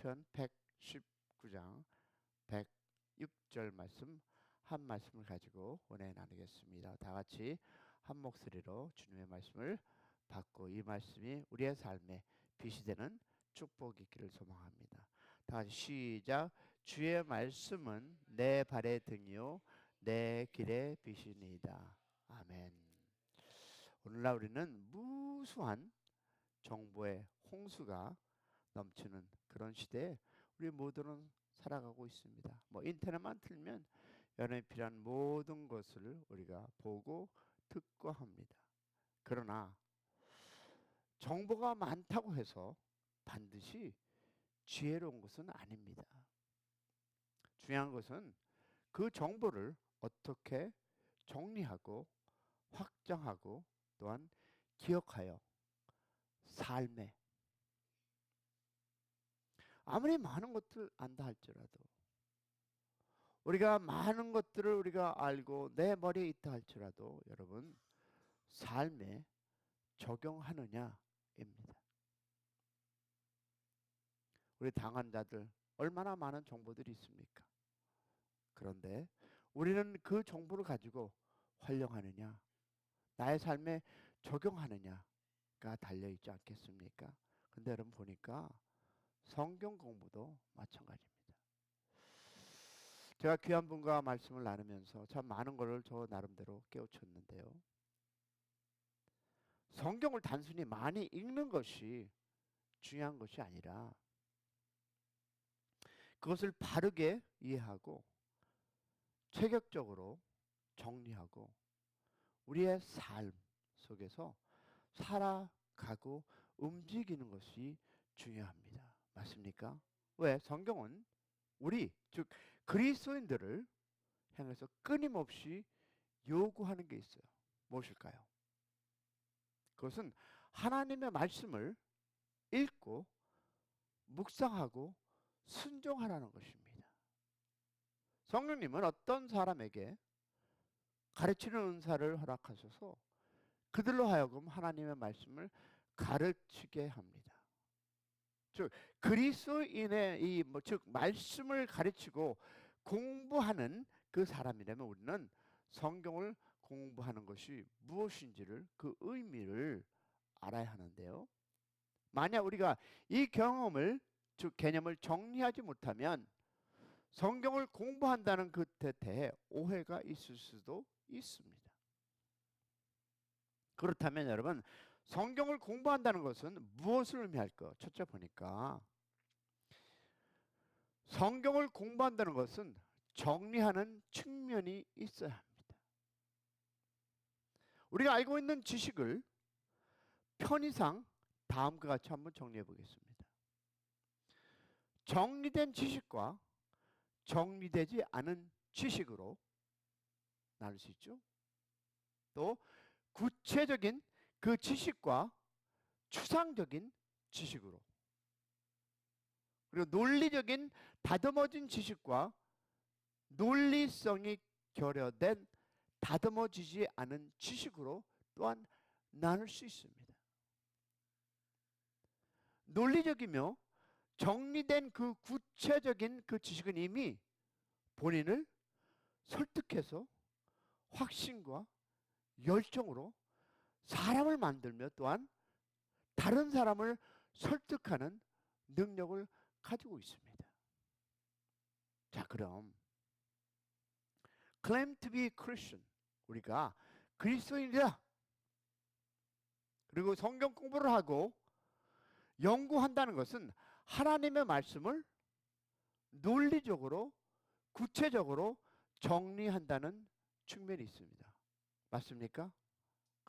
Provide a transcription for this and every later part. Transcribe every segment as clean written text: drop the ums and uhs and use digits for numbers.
시편 119장 106절 말씀 한 말씀을 가지고 은혜 나누겠습니다. 다 같이 한 목소리로 주님의 말씀을 받고 이 말씀이 우리의 삶에 빛이 되는 축복이 있기를 소망합니다. 다 같이 시작. 주의 말씀은 내 발의 등이요 내 길의 빛이니이다. 아멘. 오늘날 우리는 무수한 정보의 홍수가 넘치는 그런 시대에 우리 모두는 살아가고 있습니다. 인터넷만 틀면 연애에 필요한 모든 것을 우리가 보고 듣고 합니다. 그러나 정보가 많다고 해서 반드시 지혜로운 것은 아닙니다. 중요한 것은 그 정보를 어떻게 정리하고 확장하고 또한 기억하여 삶에 아무리 많은 것들 안다 할지라도 우리가 많은 것들을 우리가 알고 내 머리에 있다 할지라도 여러분 삶에 적용하느냐입니다. 우리 당한 자들 얼마나 많은 정보들이 있습니까? 그런데 우리는 그 정보를 가지고 활용하느냐 나의 삶에 적용하느냐가 달려있지 않겠습니까? 근데 여러분 보니까 성경 공부도 마찬가지입니다. 제가 귀한 분과 말씀을 나누면서 참 많은 것을 저 나름대로 깨우쳤는데요. 성경을 단순히 많이 읽는 것이 중요한 것이 아니라 그것을 바르게 이해하고 체격적으로 정리하고 우리의 삶 속에서 살아가고 움직이는 것이 중요합니다. 맞습니까? 왜? 성경은 우리 즉 그리스도인들을 향해서 끊임없이 요구하는 게 있어요. 무엇일까요? 그것은 하나님의 말씀을 읽고 묵상하고 순종하라는 것입니다. 성령님은 어떤 사람에게 가르치는 은사를 허락하셔서 그들로 하여금 하나님의 말씀을 가르치게 합니다. 즉 그리스도인의 즉 말씀을 가르치고 공부하는 그 사람이라면 우리는 성경을 공부하는 것이 무엇인지를 그 의미를 알아야 하는데요. 만약 우리가 이 경험을 즉 개념을 정리하지 못하면 성경을 공부한다는 그 대해에 오해가 있을 수도 있습니다. 그렇다면 여러분 성경을 공부한다는 것은 무엇을 의미할까요? 첫째 보니까 성경을 공부한다는 것은 정리하는 측면이 있어야 합니다. 우리가 알고 있는 지식을 편의상 다음과 같이 한번 정리해 보겠습니다. 정리된 지식과 정리되지 않은 지식으로 나눌 수 있죠. 또 구체적인 그 지식과 추상적인 지식으로 그리고 논리적인 다듬어진 지식과 논리성이 결여된 다듬어지지 않은 지식으로 또한 나눌 수 있습니다. 논리적이며 정리된 그 구체적인 그 지식은 이미 본인을 설득해서 확신과 열정으로 사람을 만들며 또한 다른 사람을 설득하는 능력을 가지고 있습니다. 자, 그럼 claim to be Christian, 우리가 그리스도인이다. 그리고 성경 공부를 하고 연구한다는 것은 하나님의 말씀을 논리적으로 구체적으로 정리한다는 측면이 있습니다. 맞습니까?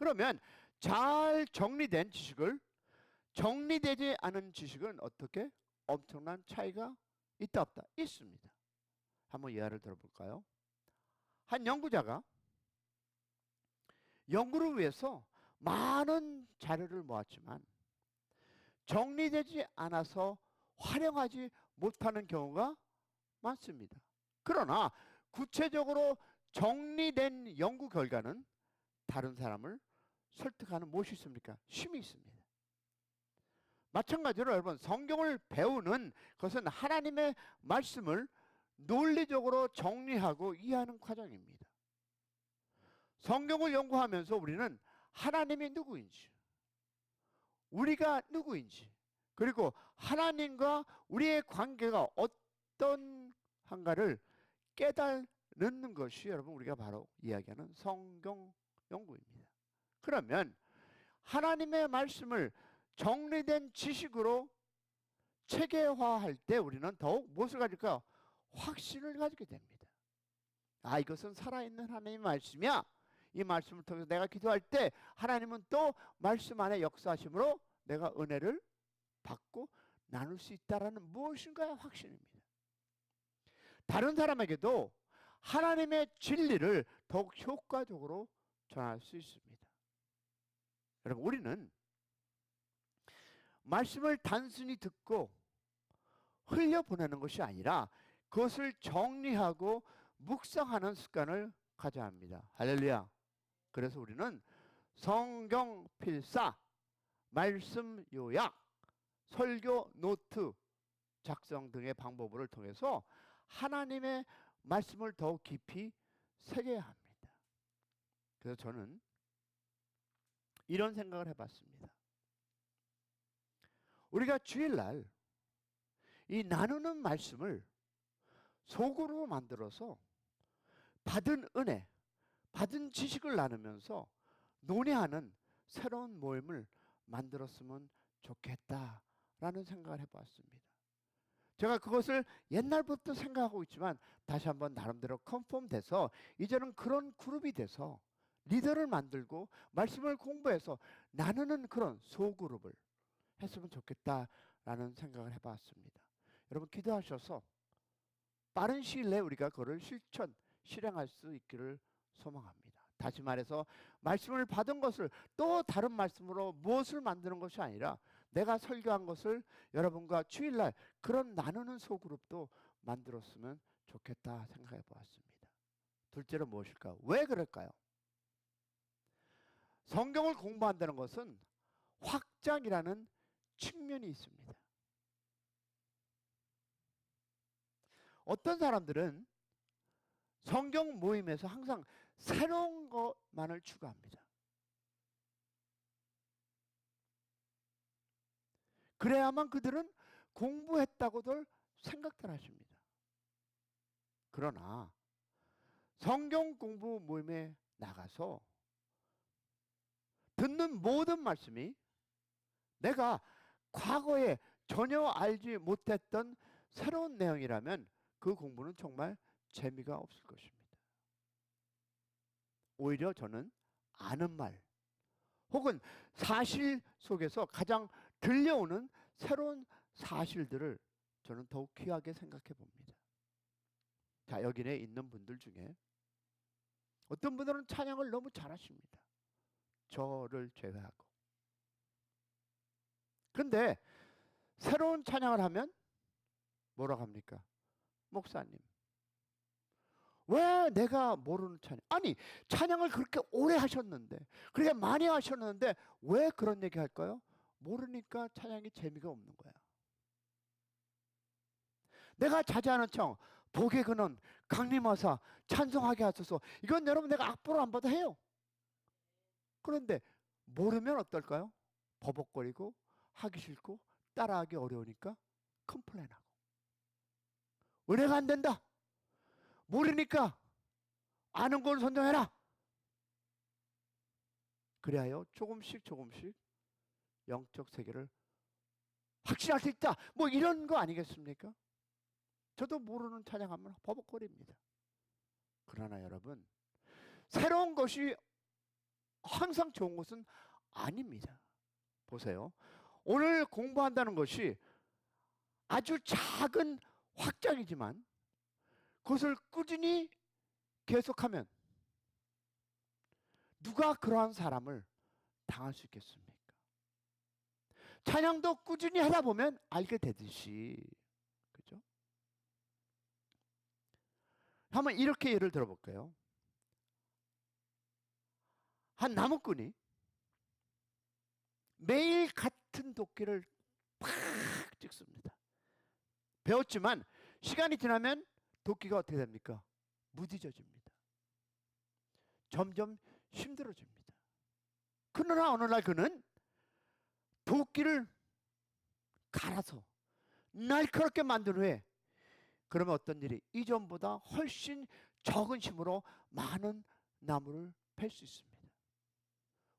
그러면 잘 정리된 지식을 정리되지 않은 지식은 어떻게? 엄청난 차이가 있다 없다? 있습니다. 한번 예화를 들어볼까요? 한 연구자가 연구를 위해서 많은 자료를 모았지만 정리되지 않아서 활용하지 못하는 경우가 많습니다. 그러나 구체적으로 정리된 연구 결과는 다른 사람을 설득하는 무엇이 있습니까? 힘이 있습니다. 마찬가지로 여러분 성경을 배우는 것은 하나님의 말씀을 논리적으로 정리하고 이해하는 과정입니다. 성경을 연구하면서 우리는 하나님이 누구인지, 우리가 누구인지, 그리고 하나님과 우리의 관계가 어떤한가를 깨달는 것이 여러분 우리가 바로 이야기하는 성경 연구입니다. 그러면 하나님의 말씀을 정리된 지식으로 체계화할 때 우리는 더욱 무엇을 가질까요? 확신을 가지게 됩니다. 아, 이것은 살아있는 하나님의 말씀이야. 이 말씀을 통해서 내가 기도할 때 하나님은 또 말씀 안에 역사하심으로 내가 은혜를 받고 나눌 수 있다라는 무엇인가의 확신입니다. 다른 사람에게도 하나님의 진리를 더욱 효과적으로 전할 수 있습니다. 여러분, 우리는 말씀을 단순히 듣고 흘려보내는 것이 아니라 그것을 정리하고 묵상하는 습관을 가져야 합니다. 할렐루야. 그래서 우리는 성경 필사, 말씀 요약, 설교 노트 작성 등의 방법을 통해서 하나님의 말씀을 더욱 깊이 새겨야 합니다. 그래서 저는 이런 생각을 해봤습니다. 우리가 주일날 이 나누는 말씀을 속으로 만들어서 받은 은혜, 받은 지식을 나누면서 논의하는 새로운 모임을 만들었으면 좋겠다라는 생각을 해봤습니다. 제가 그것을 옛날부터 생각하고 있지만 다시 한번 나름대로 컨펌돼서 이제는 그런 그룹이 돼서 리더를 만들고 말씀을 공부해서 나누는 그런 소그룹을 했으면 좋겠다라는 생각을 해봤습니다. 여러분 기도하셔서 빠른 시일 내에 우리가 그걸 실행할 수 있기를 소망합니다. 다시 말해서 말씀을 받은 것을 또 다른 말씀으로 무엇을 만드는 것이 아니라 내가 설교한 것을 여러분과 주일날 그런 나누는 소그룹도 만들었으면 좋겠다 생각해 보았습니다. 둘째로 무엇일까요? 왜 그럴까요? 성경을 공부한다는 것은 확장이라는 측면이 있습니다. 어떤 사람들은 성경 모임에서 항상 새로운 것만을 추구합니다. 그래야만 그들은 공부했다고들 생각들 하십니다. 그러나 성경 공부 모임에 나가서 듣는 모든 말씀이 내가 과거에 전혀 알지 못했던 새로운 내용이라면 그 공부는 정말 재미가 없을 것입니다. 오히려 저는 아는 말 혹은 사실 속에서 가장 들려오는 새로운 사실들을 저는 더욱 귀하게 생각해 봅니다. 자, 여기 내 있는 분들 중에 어떤 분들은 찬양을 너무 잘하십니다. 저를 제외하고. 근데 새로운 찬양을 하면 뭐라고 합니까? 목사님, 왜 내가 모르는 찬양? 아니, 찬양을 그렇게 오래 하셨는데, 그렇게 많이 하셨는데 왜 그런 얘기 할까요? 모르니까 찬양이 재미가 없는 거야. 내가 자제하는 청, 복의 근원, 강림하사, 찬송하게 하소서. 이건 여러분 내가 악보로 안 받아 해요. 그런데 모르면 어떨까요? 버벅거리고 하기 싫고 따라하기 어려우니까 컴플레인하고. 은혜가 안 된다. 모르니까 아는 걸 선정해라. 그래야 조금씩 영적 세계를 확신할 수 있다. 뭐 이런 거 아니겠습니까? 저도 모르는 찬양하면 버벅거립니다. 그러나 여러분, 새로운 것이 항상 좋은 것은 아닙니다. 보세요. 오늘 공부한다는 것이 아주 작은 확장이지만 그것을 꾸준히 계속하면 누가 그러한 사람을 당할 수 있겠습니까? 찬양도 꾸준히 하다 보면 알게 되듯이, 그죠? 한번 이렇게 예를 들어볼까요? 한 나무꾼이 매일 같은 도끼를 팍 찍습니다. 배웠지만 시간이 지나면 돕기가 어떻게 됩니까? 무뎌집니다. 점점 힘들어집니다. 그러나 어느 날 그는 도끼를 갈아서 날카롭게 만든 후에 그러면 어떤 일이 이전보다 훨씬 적은 힘으로 많은 나무를 팰 수 있습니다.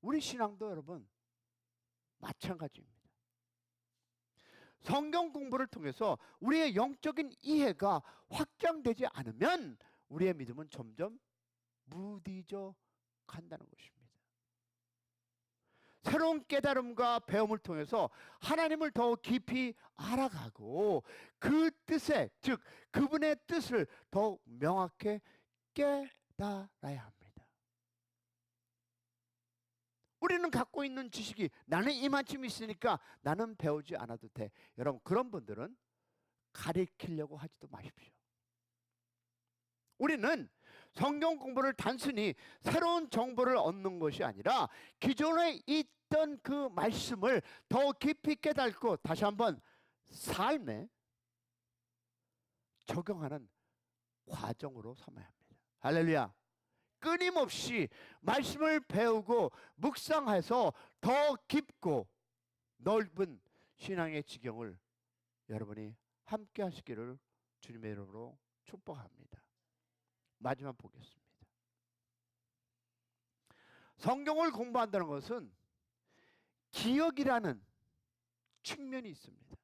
우리 신앙도 여러분 마찬가지입니다. 성경 공부를 통해서 우리의 영적인 이해가 확장되지 않으면 우리의 믿음은 점점 무뎌져 간다는 것입니다. 새로운 깨달음과 배움을 통해서 하나님을 더 깊이 알아가고 그 뜻에, 즉 그분의 뜻을 더 명확히 깨달아야 합니다. 우리는 갖고 있는 지식이 나는 이만큼 있으니까 나는 배우지 않아도 돼. 여러분, 그런 분들은 가리키려고 하지도 마십시오. 우리는 성경 공부를 단순히 새로운 정보를 얻는 것이 아니라 기존에 있던 그 말씀을 더 깊이 깨닫고 다시 한번 삶에 적용하는 과정으로 삼아야 합니다. 할렐루야. 끊임없이 말씀을 배우고 묵상해서 더 깊고 넓은 신앙의 지경을 여러분이 함께 하시기를 주님의 이름으로 축복합니다. 마지막 보겠습니다. 성경을 공부한다는 것은 기억이라는 측면이 있습니다.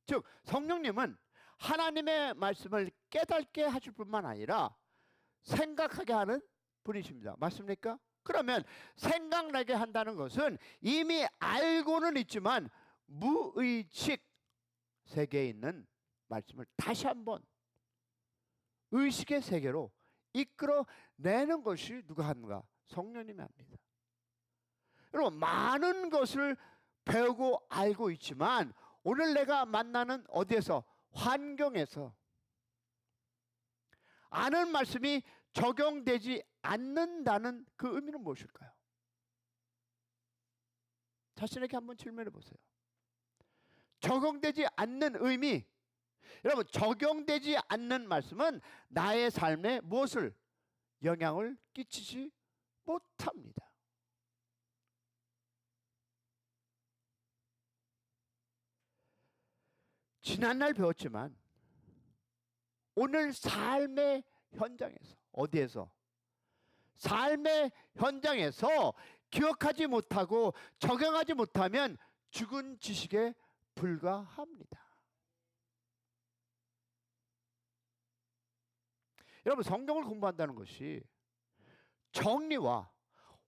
즉 성령님은 하나님의 말씀을 깨닫게 하실 뿐만 아니라 생각하게 하는 분이십니다. 맞습니까? 그러면 생각나게 한다는 것은 이미 알고는 있지만 무의식 세계에 있는 말씀을 다시 한번 의식의 세계로 이끌어내는 것이 누가 하는가? 성령님이 합니다. 여러분, 많은 것을 배우고 알고 있지만 오늘 내가 만나는 어디에서, 환경에서 아는 말씀이 적용되지 않는다는 그 의미는 무엇일까요? 자신에게 한번 질문해 보세요. 적용되지 않는 의미, 여러분, 적용되지 않는 말씀은 나의 삶에 무엇을 영향을 끼치지 못합니다. 지난날 배웠지만 오늘 삶의 현장에서, 어디에서? 삶의 현장에서 기억하지 못하고 적용하지 못하면 죽은 지식에 불과합니다. 여러분, 성경을 공부한다는 것이 정리와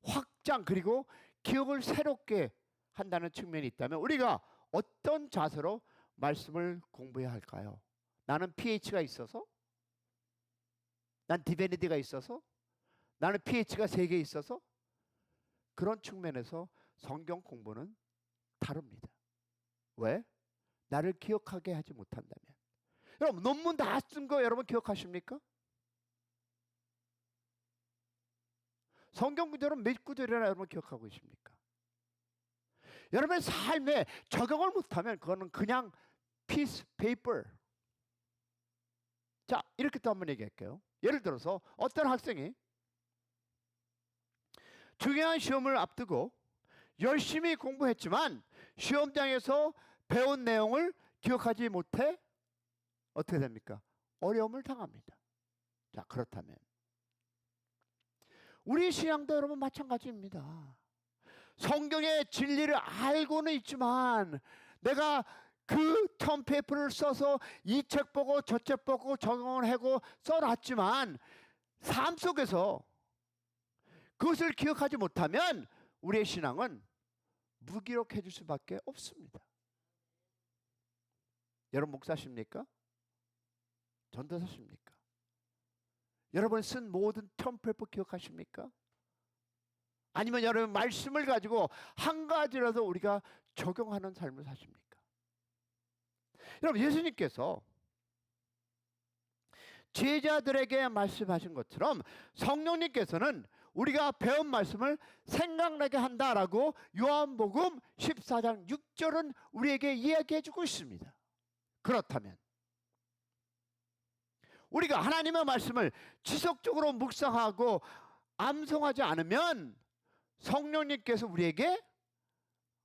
확장 그리고 기억을 새롭게 한다는 측면이 있다면 우리가 어떤 자세로 말씀을 공부해야 할까요? 나는 PH가 있어서? 난 디베니티가 있어서? 나는 PH가 3개 있어서? 그런 측면에서 성경 공부는 다릅니다. 왜? 나를 기억하게 하지 못한다면. 여러분, 논문 다 쓴 거 여러분 기억하십니까? 성경 구절은 몇 구절이나 여러분 기억하고 계십니까? 여러분의 삶에 적용을 못하면 그거는 그냥 piece paper. 자, 이렇게 또 한번 얘기할게요. 예를 들어서 어떤 학생이 중요한 시험을 앞두고 열심히 공부했지만 시험장에서 배운 내용을 기억하지 못해 어떻게 됩니까? 어려움을 당합니다. 자, 그렇다면 우리 신앙도 여러분 마찬가지입니다. 성경의 진리를 알고는 있지만 내가 그 텀페이퍼를 써서 이 책 보고 저 책 보고 적용을 하고 써놨지만 삶 속에서 그것을 기억하지 못하면 우리의 신앙은 무기력해질 수밖에 없습니다. 여러분 목사십니까? 전도사십니까? 여러분 쓴 모든 텀페이퍼 기억하십니까? 아니면 여러분 말씀을 가지고 한 가지라도 우리가 적용하는 삶을 사십니까? 여러분, 예수님께서 제자들에게 말씀하신 것처럼 성령님께서는 우리가 배운 말씀을 생각나게 한다라고 요한복음 14장 6절은 우리에게 이야기해 주고 있습니다. 그렇다면 우리가 하나님의 말씀을 지속적으로 묵상하고 암송하지 않으면 성령님께서 우리에게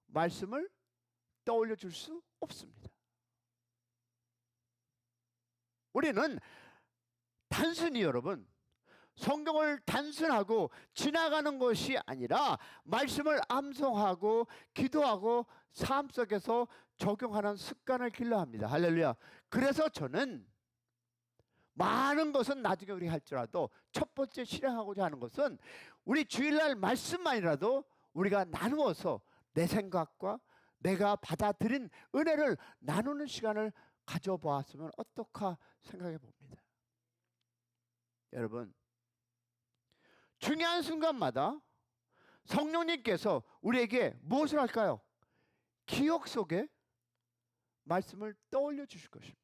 말씀을 떠올려 줄 수 없습니다. 우리는 단순히 여러분 성경을 단순하고 지나가는 것이 아니라 말씀을 암송하고 기도하고 삶 속에서 적용하는 습관을 길러야 합니다. 할렐루야. 그래서 저는 많은 것은 나중에 우리 할지라도 첫 번째 실행하고자 하는 것은 우리 주일날 말씀만이라도 우리가 나누어서 내 생각과 내가 받아들인 은혜를 나누는 시간을 가져보았으면 어떨까 생각해 봅니다. 여러분, 중요한 순간마다 성령님께서 우리에게 무엇을 할까요? 기억 속에 말씀을 떠올려 주실 것입니다.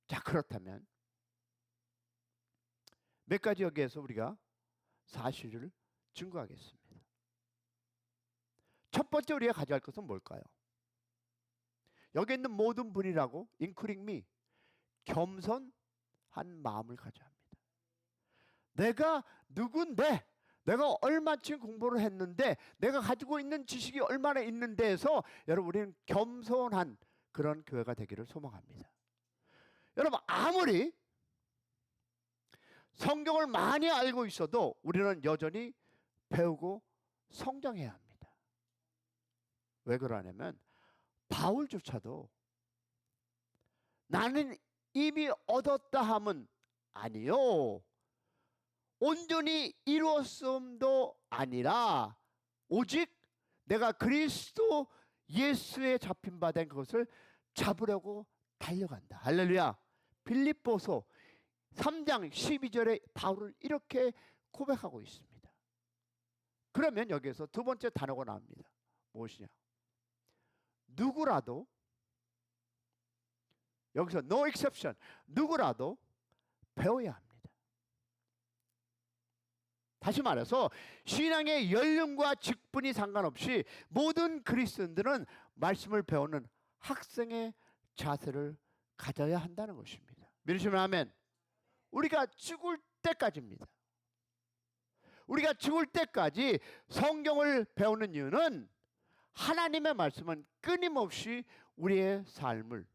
자, 그렇다면 몇 가지 여기에서 우리가 사실을 증거하겠습니다. 첫 번째 우리가 가져갈 것은 뭘까요? 여기 있는 모든 분이라고 including me 겸손한 마음을 가져야 합니다. 내가 누군데, 내가 얼마쯤 공부를 했는데, 내가 가지고 있는 지식이 얼마나 있는데 해서 여러분 우리는 겸손한 그런 교회가 되기를 소망합니다. 여러분 아무리 성경을 많이 알고 있어도 우리는 여전히 배우고 성장해야 합니다. 왜 그러냐면 바울조차도 나는 이미 얻었다 함은 아니요 온전히 이루었음도 아니라 오직 내가 그리스도 예수에 잡힌 바 된 것을 잡으려고 달려간다. 할렐루야. 빌립보서 3장 12절에 바울은 이렇게 고백하고 있습니다. 그러면 여기에서 두 번째 단어가 나옵니다. 무엇이냐? 누구라도, 여기서 no exception, 누구라도 배워야 합니다. 다시 말해서 신앙의 연령과 직분이 상관없이 모든 그리스도인들은 말씀을 배우는 학생의 자세를 가져야 한다는 것입니다. 믿으시면 아멘. 우리가 죽을 때까지입니다. 우리가 죽을 때까지 성경을 배우는 이유는 하나님의 말씀은 끊임없이 우리의 삶을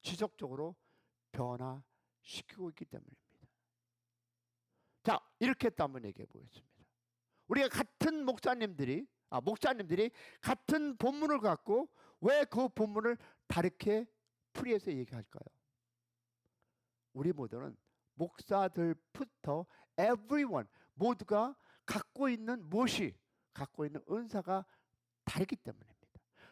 지속적으로 변화시키고 있기 때문입니다. 자, 이렇게 또 한번 얘기해 보겠습니다. 우리가 같은 목사님들이 같은 본문을 갖고 왜 그 본문을 다르게 풀이해서 얘기할까요? 우리 모두는 목사들부터 everyone 모두가 갖고 있는 무엇이 갖고 있는 은사가 다르기 때문입니다.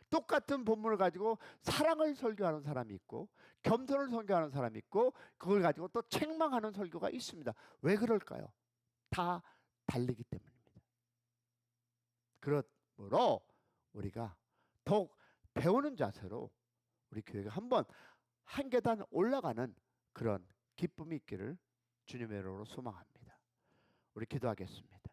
똑같은 본문을 가지고 사랑을 설교하는 사람이 있고 겸손을 설교하는 사람이 있고 그걸 가지고 또 책망하는 설교가 있습니다. 왜 그럴까요? 다 다르기 때문입니다. 그러므로 우리가 더욱 배우는 자세로 우리 교회가 한번 한 계단 올라가는 그런 기쁨이 있기를 주님의 이름으로 소망합니다. 우리 기도하겠습니다.